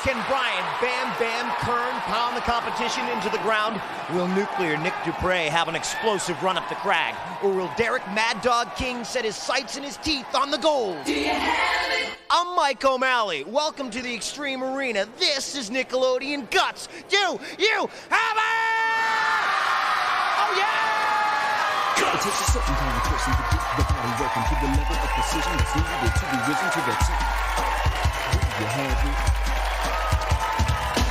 Can Bryan Bam Bam Keryn pound the competition into the ground? Will nuclear Nick Duprey have an explosive run up the crag? Or will Derek Mad Dog King set his sights and his teeth on the gold? Do you have it? I'm Mike O'Malley. Welcome to the Extreme Arena. This is Nickelodeon Guts. Do you have it? Oh yeah! It takes a certain kind of person to get the body working to the level of precision that's needed to be risen to the top. Do you have it?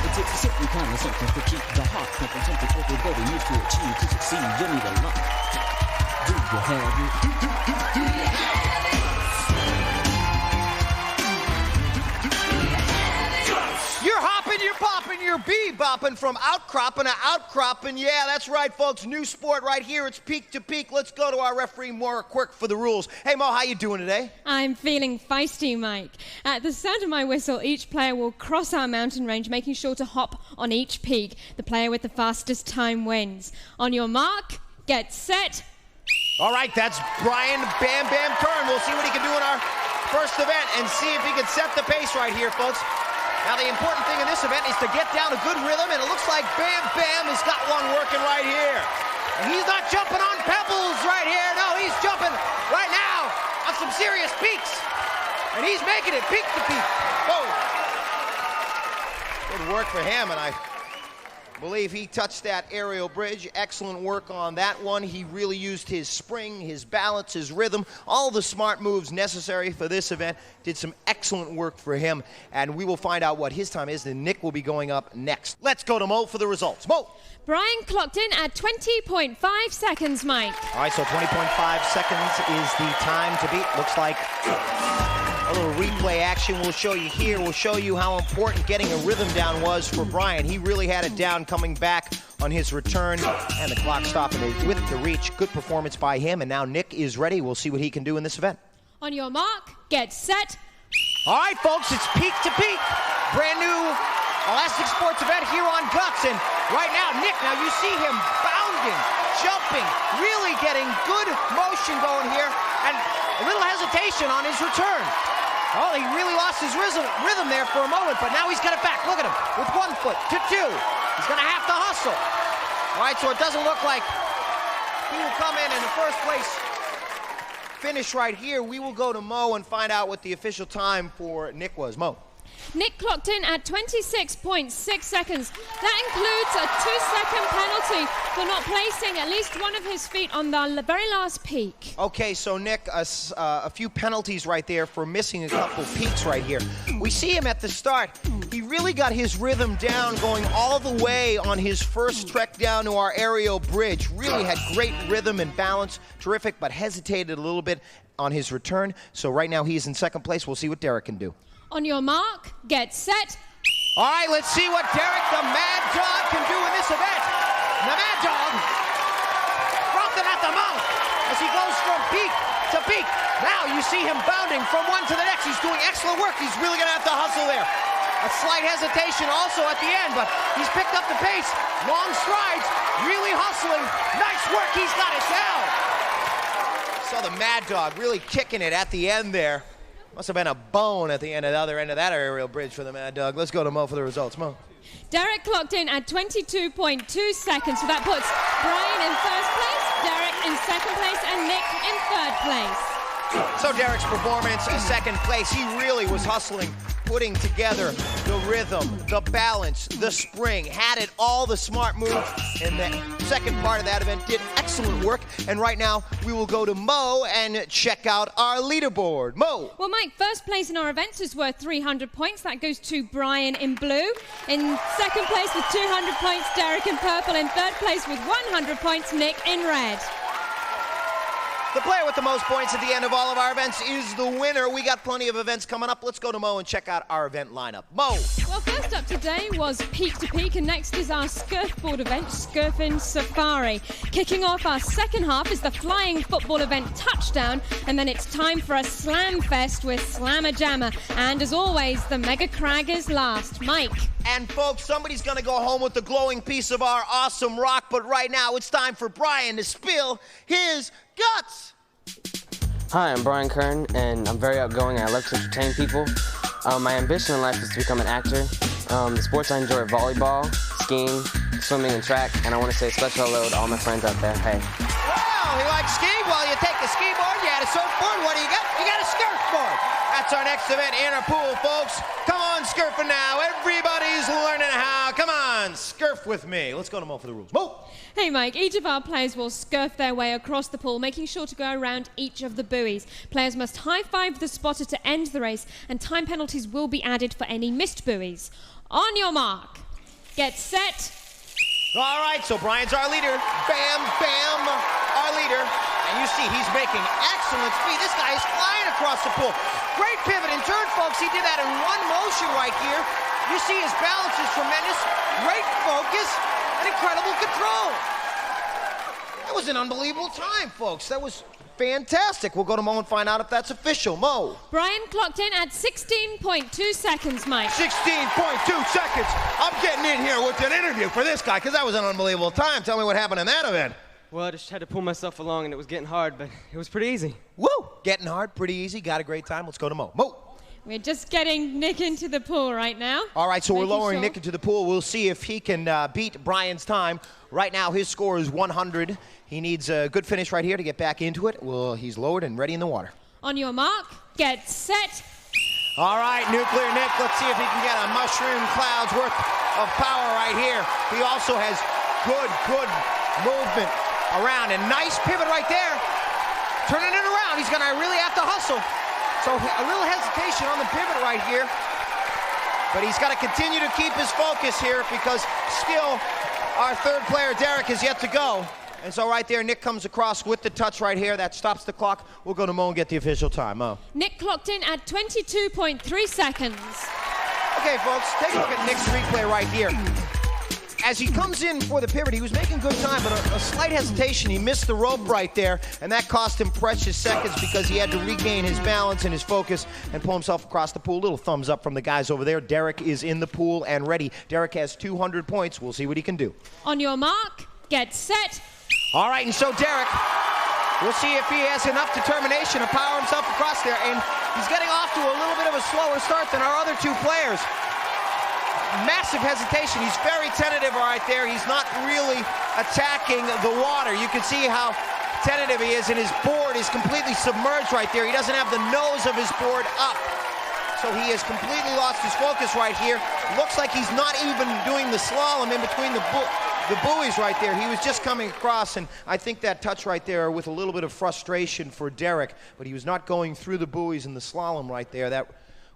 It takes a certain kind of something to keep the heart pumping, something everybody needs to achieve to succeed. You need a lot. Do you have it? Do you have it? You're hopping, you're popping, you're bebopping from outcropping to outcropping. Yeah, that's right, folks. New sport right here. It's peak to peak. Let's go to our referee, Moira, Quirk, for the rules. Hey, Mo, how you doing today? I'm feeling feisty, Mike. At the sound of my whistle, each player will cross our mountain range, making sure to hop on each peak. The player with the fastest time wins. On your mark, get set. All right, that's Bryan Bam Bam Keryn. We'll see what he can do in our first event and see if he can set the pace right here, folks. Now, the important thing in this event is to get down a good rhythm, and it looks like Bam Bam has got one working right here. And he's not jumping on pebbles right here. No, he's jumping right now on some serious peaks. And he's making it peak to peak. Whoa. Good work for him, and I believe he touched that aerial bridge. Excellent work on that one. He really used his spring, his balance, his rhythm, all the smart moves necessary for this event. Did some excellent work for him, and we will find out what his time is. Then Nick will be going up next. Let's go to Mo for the results. Mo! Bryan clocked in at 20.5 seconds, Mike. All right, so 20.5 seconds is the time to beat. Looks like a little replay action we'll show you here. We'll show you how important getting a rhythm down was for Bryan. He really had it down coming back on his return, and the clock stopping it with the reach. Good performance by him, and now Nick is ready. We'll see what he can do in this event. On your mark, get set. All right, folks, it's peak to peak. Brand new Elastic Sports event here on Guts, and right now, Nick, now you see him bounding, jumping, really getting good motion going here, and a little hesitation on his return. Oh, he really lost his rhythm there for a moment, but now he's got it back. Look at him, with 1 foot to 2. He's gonna have to hustle. All right, so it doesn't look like he will come in the first place finish right here. We will go to Mo and find out what the official time for Nick was. Mo. Nick clocked in at 26.6 seconds. That includes a 2-second penalty for not placing at least one of his feet on the very last peak. Okay, so Nick, a few penalties right there for missing a couple peaks right here. We see him at the start. He really got his rhythm down going all the way on his first trek down to our aerial bridge. Really had great rhythm and balance. Terrific, but hesitated a little bit on his return. So right now he's in second place. We'll see what Derek can do. On your mark, get set. All right, let's see what Derek the Mad Dog can do in this event. The Mad Dog frothing at the mouth as he goes from peak to peak. Now you see him bounding from one to the next. He's doing excellent work. He's really going to have to hustle there. A slight hesitation also at the end, but he's picked up the pace. Long strides, really hustling. Nice work, he's got it down. So the Mad Dog really kicking it at the end there. Must have been a bone at the other end of that aerial bridge for the Mad Dog. Let's go to Mo for the results. Mo. Derek clocked in at 22.2 seconds, so that puts Bryan in first place, Derek in second place, and Nick in third place. So Derek's performance in second place, he really was hustling, putting together the rhythm, the balance, the spring, had it all, the smart moves in the second part of that event, did excellent work. And right now, we will go to Mo and check out our leaderboard. Mo. Well, Mike, first place in our events is worth 300 points. That goes to Bryan in blue. In second place with 200 points, Derek in purple. In third place with 100 points, Nick in red. The player with the most points at the end of all of our events is the winner. We got plenty of events coming up. Let's go to Mo and check out our event lineup. Mo. Well, first up today was Peak to Peak, and next is our Skirfboard event, Skirfin Safari. Kicking off our second half is the flying football event Touchdown, and then it's time for a Slam Fest with Slammer Jammer. And as always, the Mega Crag is last. Mike. And folks, somebody's gonna go home with the glowing piece of our awesome rock, but right now it's time for Bryan to spill his guts. Hi, I'm Bryan Keryn, and I'm very outgoing and I love to entertain people. My ambition in life is to become an actor. The sports I enjoy are volleyball, skiing, swimming, and track. And I want to say a special hello to all my friends out there. Hey. Well, he likes skiing. Well, you take the ski board, you had a surfboard. What do you got? You got a surfboard. That's our next event in our pool, folks. Come on, skirfing now. Everybody's learning how. Come on, skirf with me. Let's go to Mo for the rules. Mo! Hey Mike, each of our players will scurf their way across the pool, making sure to go around each of the buoys. Players must high-five the spotter to end the race, and time penalties will be added for any missed buoys. On your mark, get set. All right, so Bryan's our leader. Bam, bam, our leader. And you see he's making excellent speed. This guy is flying across the pool. Great pivot and turn, folks. He did that in one motion right here. You see his balance is tremendous. Great focus and incredible control. That was an unbelievable time, folks. That was fantastic. We'll go to Mo and find out if that's official. Mo. Bryan clocked in at 16.2 seconds, Mike. 16.2 seconds. I'm getting in here with an interview for this guy because that was an unbelievable time. Tell me what happened in that event. Well, I just had to pull myself along, and it was getting hard, but it was pretty easy. Woo! Getting hard, pretty easy. Got a great time. Let's go to Mo. Mo. We're just getting Nick into the pool right now. All right, so we're Making lowering sure. Nick into the pool. We'll see if he can beat Bryan's time. Right now, his score is 100. He needs a good finish right here to get back into it. Well, he's lowered and ready in the water. On your mark, get set. All right, Nuclear Nick, let's see if he can get a mushroom cloud's worth of power right here. He also has good movement around, and nice pivot right there. Turning it around, he's gonna really have to hustle. So a little hesitation on the pivot right here, but he's got to continue to keep his focus here because still our third player, Derek, is yet to go. And so right there, Nick comes across with the touch right here. That stops the clock. We'll go to Mo and get the official time. Mo. Nick clocked in at 22.3 seconds. Okay, folks, take a look at Nick's replay right here. As he comes in for the pivot, he was making good time, but a slight hesitation. He missed the rope right there, and that cost him precious seconds because he had to regain his balance and his focus and pull himself across the pool. Little thumbs up from the guys over there. Derek is in the pool and ready. Derek has 200 points. We'll see what he can do. On your mark, get set. All right, and so Derek, we'll see if he has enough determination to power himself across there, and he's getting off to a little bit of a slower start than our other two players. Massive hesitation. He's very tentative right there. He's not really attacking the water. You can see how tentative he is, and his board is completely submerged right there. He doesn't have the nose of his board up. So he has completely lost his focus right here. Looks like he's not even doing the slalom in between the buoys right there. He was just coming across, and I think that touch right there with a little bit of frustration for Derek, but he was not going through the buoys in the slalom right there. That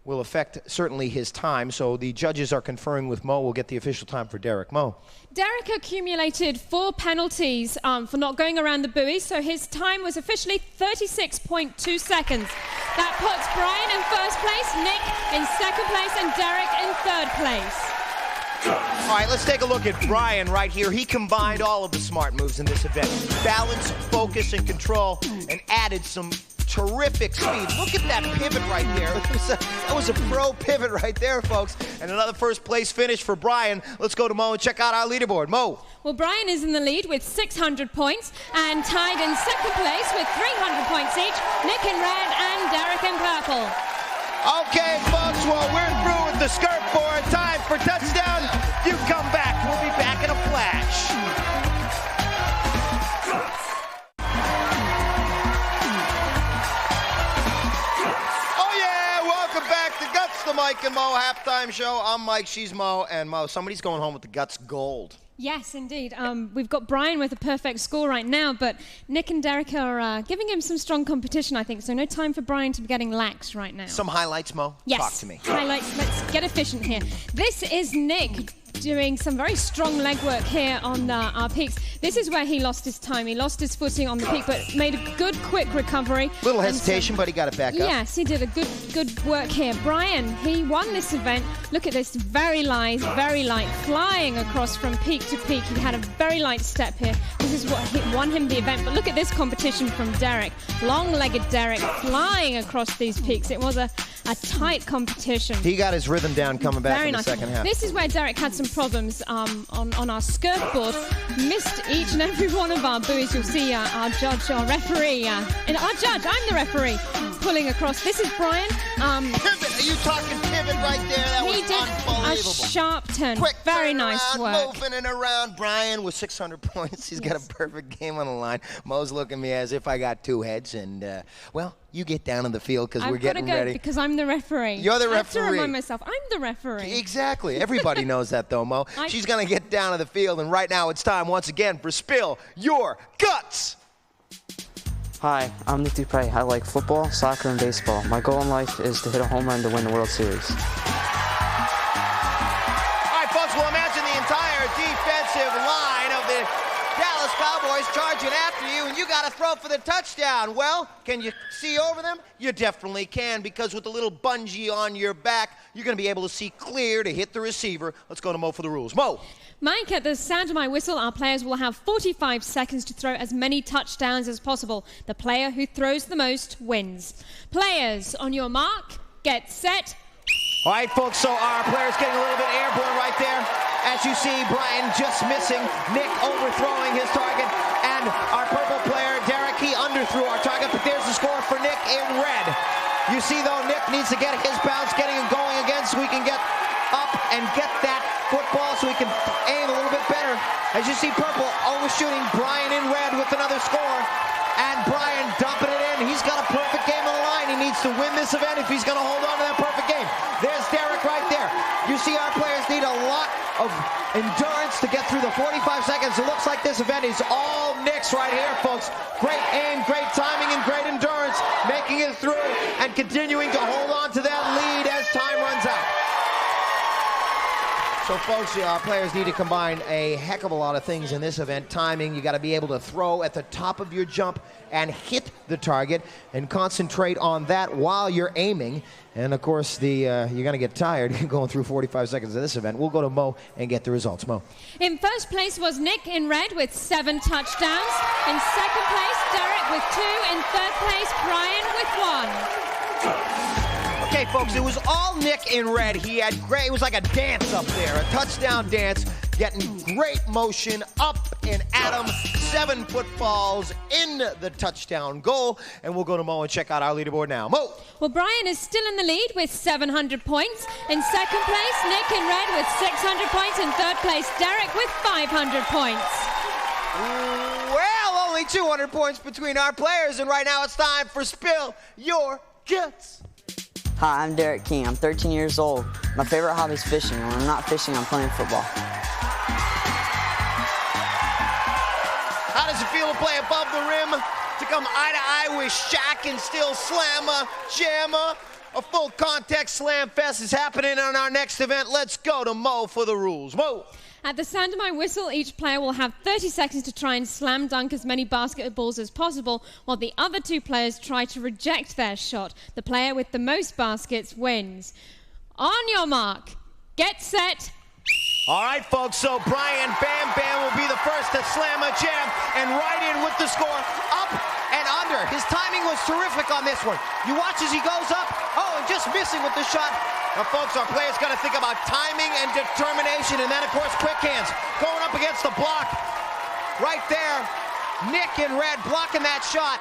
will affect certainly his time. So the judges are conferring with Mo. We'll get the official time for Derek. Mo. Derek accumulated 4 penalties for not going around the buoy, so his time was officially 36.2 seconds. That puts Bryan in first place, Nick in second place, and Derek in third place. All right, let's take a look at Bryan right here. He combined all of the smart moves in this event. Balance, focus, and control, and added some terrific speed. Look at that pivot right there. That was a pro pivot right there, folks. And another first place finish for Bryan. Let's go to Mo and check out our leaderboard. Mo. Well, Bryan is in the lead with 600 points and tied in second place with 300 points each, Nick in red and Derek in purple. Okay, folks, well, we're through with the skirt board. Time for touchdown. You come back. We'll be back in a flash. The Mike and Mo halftime show. I'm Mike, she's Mo, and Mo, somebody's going home with the Guts gold. Yes, indeed. We've got Bryan with a perfect score right now, but Nick and Derek are giving him some strong competition, I think, so no time for Bryan to be getting lax right now. Some highlights, Mo? Yes. Talk to me. Highlights. Let's get efficient here. This is Nick doing some very strong legwork here on our peaks. This is where he lost his time. He lost his footing on the peak, but made a good, quick recovery. Little hesitation, but he got it back up. Yes, he did a good work here. Bryan, he won this event. Look at this, very light, flying across from peak to peak. He had a very light step here. This is what won him the event. But look at this competition from Derek. Long-legged Derek flying across these peaks. It was a tight competition. He got his rhythm down coming back Very in the nice. second half. This is where Derek had some problems on our skirt board. Missed each and every one of our buoys. You'll see our judge, our referee, and our judge, I'm the referee, pulling across. This is Bryan. Pivot. Are you talking pivot right there? That was unbelievable. a sharp turn. Quick Very turnaround, nice work. moving and around. Bryan with 600 points. He's got a perfect game on the line. Mo's looking at me as if I got two heads. And, well, you get down on the field because we're getting I've got to go ready. because I'm the referee. You're the I have to referee. remind myself, I'm the referee. Exactly. Everybody knows that, though, Mo. She's going to get down to the field. And right now it's time, once again, for Spill Your Guts. Hi, I'm Nick Duprey. I like football, soccer, and baseball. My goal in life is to hit a home run to win the World Series. All right, folks, well, imagine the entire defensive line of the Dallas Cowboys charging after you, and you got to throw for the touchdown. Well, can you see over them? You definitely can, because with the little bungee on your back, you're going to be able to see clear to hit the receiver. Let's go to Mo for the rules. Mo. Mike, at the sound of my whistle, our players will have 45 seconds to throw as many touchdowns as possible. The player who throws the most wins. Players, on your mark, get set. All right, folks, so our player's getting a little bit airborne right there. As you see, Bryan just missing, Nick overthrowing his target, and our purple player, Derek, he underthrew our target, but there's the score for Nick in red. You see, though, Nick needs to get his bounce getting and going again so we can get up and get that football so we can aim a little bit better. As you see, purple overshooting Bryan in red with another score, and Bryan dumping it in. He's got a perfect game on the line. He needs to win this event if he's going to hold on to that perfect game. There's Derek right there. You see, our players need a lot of endurance to get through the 45 seconds. It looks like this event is all Nick's right here, folks. Great aim, great timing, and great endurance, making it through and continuing to hold on to that lead as time runs out. So, folks, our players need to combine a heck of a lot of things in this event. Timing, you got to be able to throw at the top of your jump and hit the target and concentrate on that while you're aiming. And, of course, you're going to get tired going through 45 seconds of this event. We'll go to Mo and get the results. Mo. In first place was Nick in red with 7 touchdowns. In second place, Derek with 2. In third place, Bryan with 1. Okay, folks, it was all Nick in red. He had great, it was like a dance up there, a touchdown dance, getting great motion up and at him. 7 footballs in the touchdown goal. And we'll go to Mo and check out our leaderboard now. Mo. Well, Bryan is still in the lead with 700 points. In second place, Nick in red with 600 points. In third place, Derek with 500 points. Well, only 200 points between our players. And right now it's time for Spill Your Guts. Hi, I'm Derek King. I'm 13 years old. My favorite hobby is fishing. When I'm not fishing, I'm playing football. How does it feel to play above the rim, to come eye to eye with Shaq and still slammer, jammer? A full contact slam fest is happening on our next event. Let's go to Mo for the rules. Mo. At the sound of my whistle, each player will have 30 seconds to try and slam dunk as many basketballs as possible, while the other 2 players try to reject their shot. The player with the most baskets wins. On your mark, get set. All right, folks, so Bryan Bam Bam will be the first to slam a jam and right in with the score, up and under. His timing was terrific on this one. You watch as he goes up, and just missing with the shot. Now, folks, our players got to think about timing and determination, and then, of course, quick hands. Going up against the block. Right there, Nick in red blocking that shot.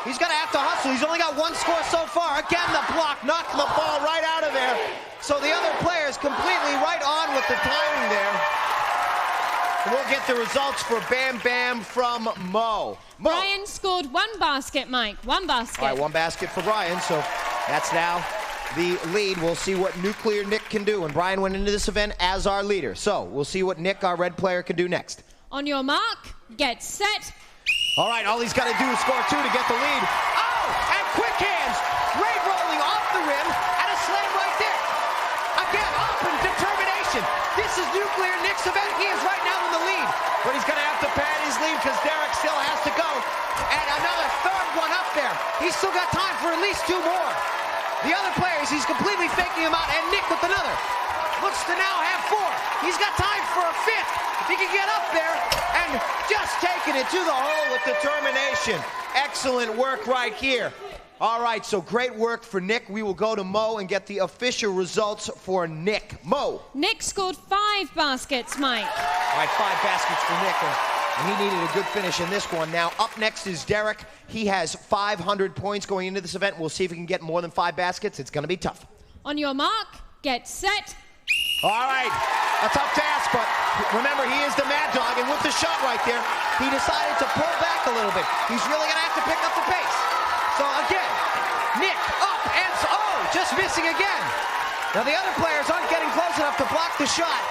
He's going to have to hustle. He's only got 1 score so far. Again, the block knocked the ball right out of there. So the other players completely right on with the timing there. We'll get the results for Bam Bam from Mo. Bryan scored 1 basket, Mike. 1 basket. All right, 1 basket for Bryan, so that's now the lead. We'll see what Nuclear Nick can do. And Bryan went into this event as our leader. So we'll see what Nick, our red player, can do next. On your mark, get set. All right, all he's got to do is score 2 to get the lead. Oh, and quick hands. Great rolling off the rim and a slam right there. Again, up and determination. This is Nuclear Nick's event. He is right now in the lead. But he's going to have to pad his lead because Derek still has to go. And another 3rd one up there. He's still got time for at least 2 more. The other players, he's completely faking them out, and Nick with another. Looks to now have 4. He's got time for a 5th. If he can get up there and just taking it to the hole with determination. Excellent work right here. All right, so great work for Nick. We will go to Mo and get the official results for Nick. Mo. Nick scored 5 baskets, Mike. All right, 5 baskets for Nick, and he needed a good finish in this one. Now, up next is Derek. He has 500 points going into this event. We'll see if he can get more than 5 baskets. It's going to be tough. On your mark, get set. All right, a tough task, but remember, he is the mad dog, and with the shot right there, he decided to pull back a little bit. He's really gonna have to pick up the pace. So again, Nick up and just missing again. Now the other players aren't getting close enough to block the shot.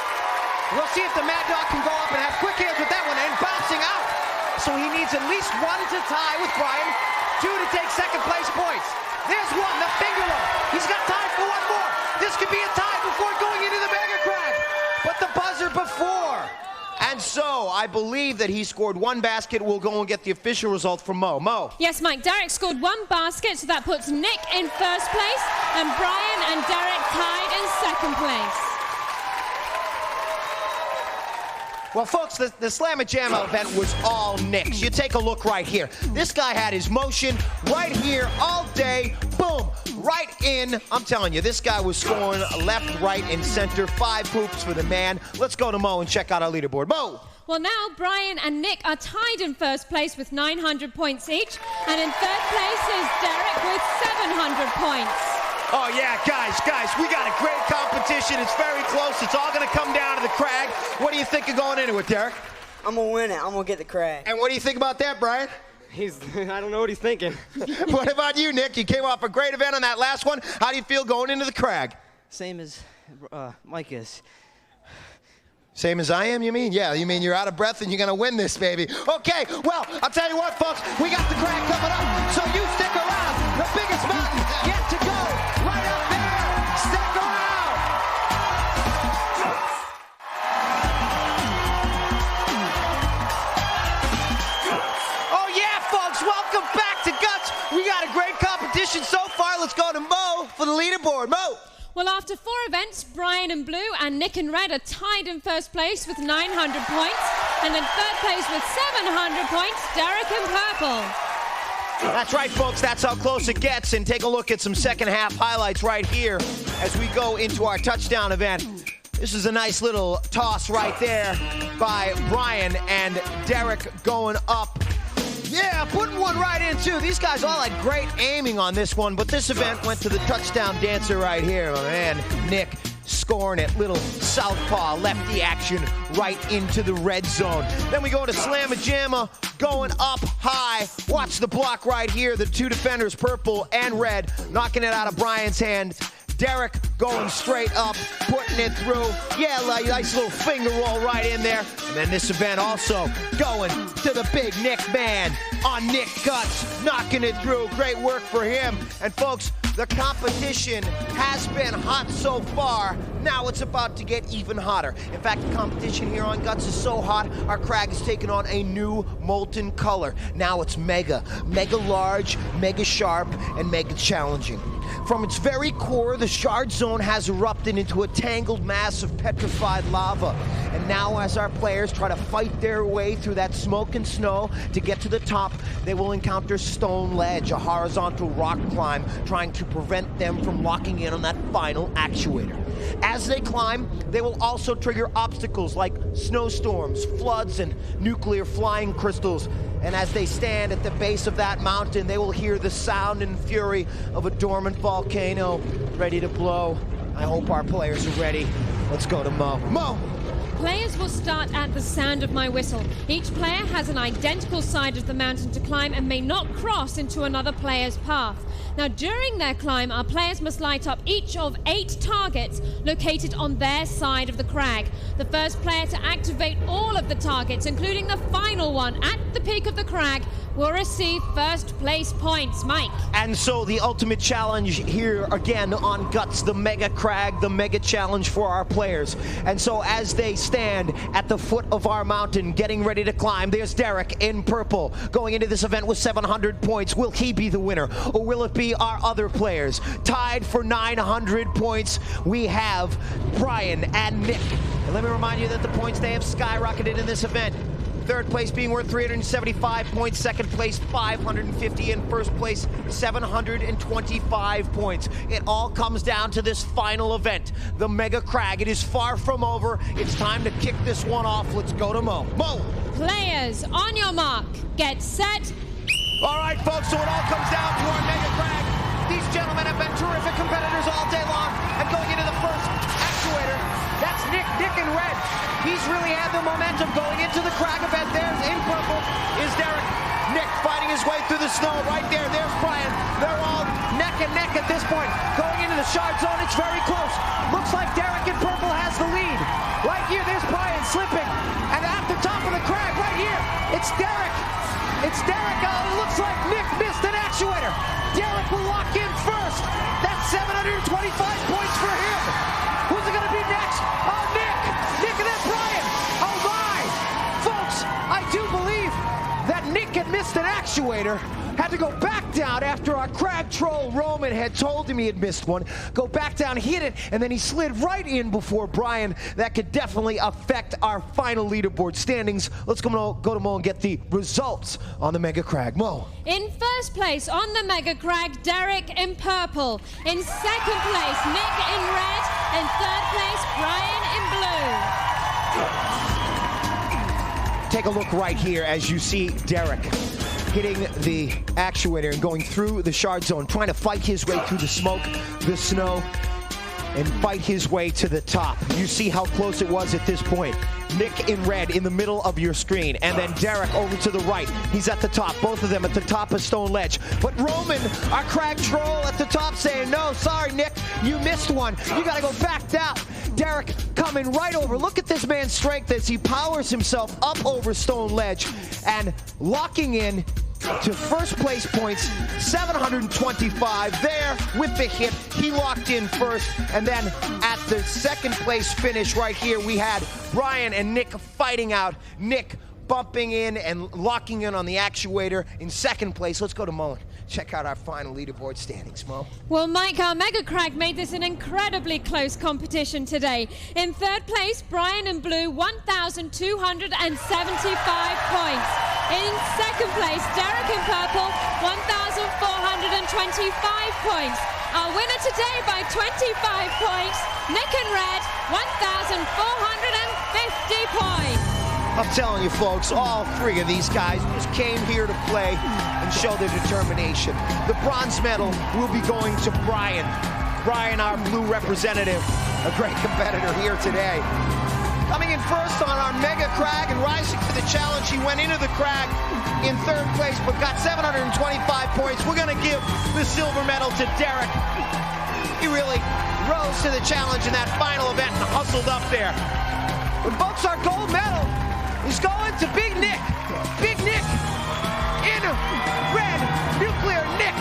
We'll see if the mad dog can go up and have quick hands with that one and bouncing out. So he needs at least one to tie with Bryan, two to take second place points. There's one, the finger roll. He's got time for one more. This could be a tie before going into the mega crag. But the buzzer before. And so I believe that he scored one basket. We'll go and get the official result from Mo. Mo. Yes, Mike, Derek scored one basket, so that puts Nick in first place, and Bryan and Derek tied in second place. Well, folks, the Slam and Jam event was all Nick's. You take a look right here. This guy had his motion right here all day. Boom, right in. I'm telling you, this guy was scoring left, right, and center. 5 hoops for the man. Let's go to Mo and check out our leaderboard. Mo. Well, now Bryan and Nick are tied in first place with 900 points each, and in third place is Derek with 700 points. Oh, yeah, guys, we got a great competition. It's very close. It's all going to come down to the crag. What do you think of going into it, Derek? I'm going to win it. I'm going to get the crag. And what do you think about that, Bryan? I don't know what he's thinking. What about you, Nick? You came off a great event on that last one. How do you feel going into the crag? Same as Mike is. Same as I am, you mean? Yeah, you mean you're out of breath and you're going to win this, baby. Okay, well, I'll tell you what, folks. We got the crag coming up, so you stick around. The biggest mountain yet to go. Right up there. Stick around. Oh, yeah, folks. Welcome back to Guts. We got a great competition so far. Let's go to Mo for the leaderboard. Mo. Well, after 4 events, Bryan in blue and Nick in red are tied in first place with 900 points. And in third place with 700 points, Derek in purple. That's right, folks. That's how close it gets. And take a look at some second half highlights right here as we go into our touchdown event. This is a nice little toss right there by Bryan and Derek going up. Yeah, putting one right in, too. These guys all had great aiming on this one, but this event went to the touchdown dancer right here. My man, Nick, scoring it. Little southpaw lefty action right into the red zone. Then we go to Slamma-Jamma, going up high. Watch the block right here. The 2 defenders, purple and red, knocking it out of Bryan's hand. Derek going straight up, putting it through. Yeah, nice little finger roll right in there. And then this event also going to the big Nick man on Nick Guts, knocking it through. Great work for him. And folks, the competition has been hot so far. Now it's about to get even hotter. In fact, the competition here on Guts is so hot, our crag has taken on a new molten color. Now it's mega large, mega sharp, and mega challenging. From its very core, the shard zone has erupted into a tangled mass of petrified lava. And now as our players try to fight their way through that smoke and snow to get to the top, they will encounter stone ledge, a horizontal rock climb, trying to prevent them from locking in on that final actuator. As they climb, they will also trigger obstacles like snowstorms, floods, and nuclear flying crystals. And as they stand at the base of that mountain, they will hear the sound and fury of a dormant volcano ready to blow. I hope our players are ready. Let's go to Mo. Mo! Players will start at the sound of my whistle. Each player has an identical side of the mountain to climb and may not cross into another player's path. Now, during their climb, our players must light up each of 8 targets located on their side of the crag. The first player to activate all of the targets, including the final one at the peak of the crag, will receive first place points. Mike. And so the ultimate challenge here again on Guts, the mega crag, the mega challenge for our players. And so as they stand at the foot of our mountain getting ready to climb, there's Derek in purple going into this event with 700 points. Will he be the winner, or will it be our other players? Tied for 900 points, we have Bryan and Nick. And let me remind you that the points, they have skyrocketed in this event. Third place being worth 375 points, second place 550, and first place 725 points. It all comes down to this final event, the Mega Crag. It is far from over. It's time to kick this one off. Let's go to Mo. Mo! Players, on your mark, get set. All right, folks, so it all comes down to our Mega Crag. These gentlemen have been terrific competitors all day long, and going into the first actuator, He's really had the momentum going into the crag event. There's in purple is Derek. Nick fighting his way through the snow right there. There's Bryan. They're all neck and neck at this point. Going into the shard zone, it's very close. Looks like Derek in purple has the lead. Right here, there's Bryan slipping. And at the top of the crag right here, it's Derek. It's Derek. It looks like Nick missed an actuator. Derek will lock in first. That's 725 points for him. Who's it going to be next? Oh, Nick. Nick and then Bryan. Oh, my. Folks, I do believe that Nick had missed an actuator. Had to go back down after our crag troll Roman had told him he had missed one. Go back down, hit it, and then he slid right in before Bryan. That could definitely affect our final leaderboard standings. Let's go to Mo and get the results on the Mega Crag. Mo. In first place on the Mega Crag, Derek in purple. In second place, Nick in red. In third place, Bryan in blue. Take a look right here as you see Derek hitting the actuator and going through the shard zone, trying to fight his way through the smoke, the snow, and fight his way to the top. You see how close it was at this point. Nick in red in the middle of your screen, and then Derek over to the right. He's at the top, both of them at the top of Stone Ledge. But Roman, our crag troll at the top saying, no, sorry, Nick, you missed one. You gotta go back down. Derek coming right over. Look at this man's strength as he powers himself up over Stone Ledge and locking in to first place points, 725 there with the hit. He locked in first, and then at the second place finish right here, we had Bryan and Nick fighting out. Nick bumping in and locking in on the actuator in second place. Let's go to Mo. Check out our final leaderboard standings, Mo. Well, Mike, our Mega Crag made this an incredibly close competition today. In third place, Bryan in blue, 1,275 points. In second place, Derek in purple, 1,425 points. Our winner today by 25 points, Nick in red, 1,450 points. I'm telling you, folks, all three of these guys just came here to play and show their determination. The bronze medal will be going to Bryan. Bryan, our blue representative, a great competitor here today. Coming in first on our Mega Crag and rising to the challenge, he went into the crag in third place, but got 725 points. We're going to give the silver medal to Derek. He really rose to the challenge in that final event and hustled up there. But folks, our gold medal is going to Big Nick. Big Nick in red. Nuclear Nick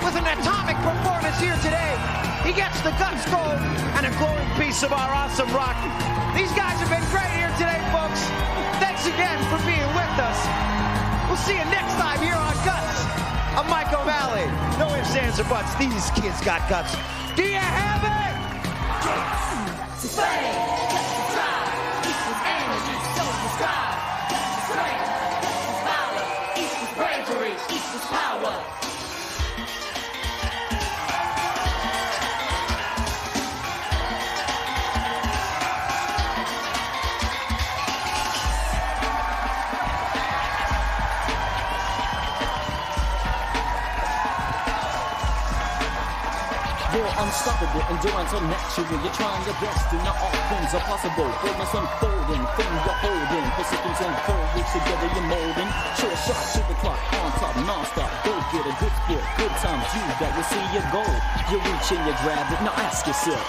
with an atomic performance here today. He gets the Guts gold and a glowing piece of our awesome rock. These guys have been great here today, folks. Thanks again for being with us. We'll see you next time here on Guts. I'm Mike O'Malley. No ifs, ands, or buts. These kids got guts. Do you have it? You're unstoppable, endurance unnatural. You're trying your best and now all things are possible. Greatness unfolding, thing you're holding. Persistence and courage together you're molding. Sure shot to the clock, on top, non-stop. Go get a good sport, good times you got. You see your goal, you reach and you grab it. Now ask yourself,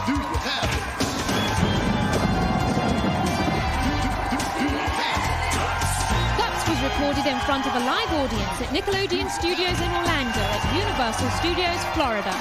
do you have it? Was recorded in front of a live audience at Nickelodeon Studios in Orlando at Universal Studios, Florida.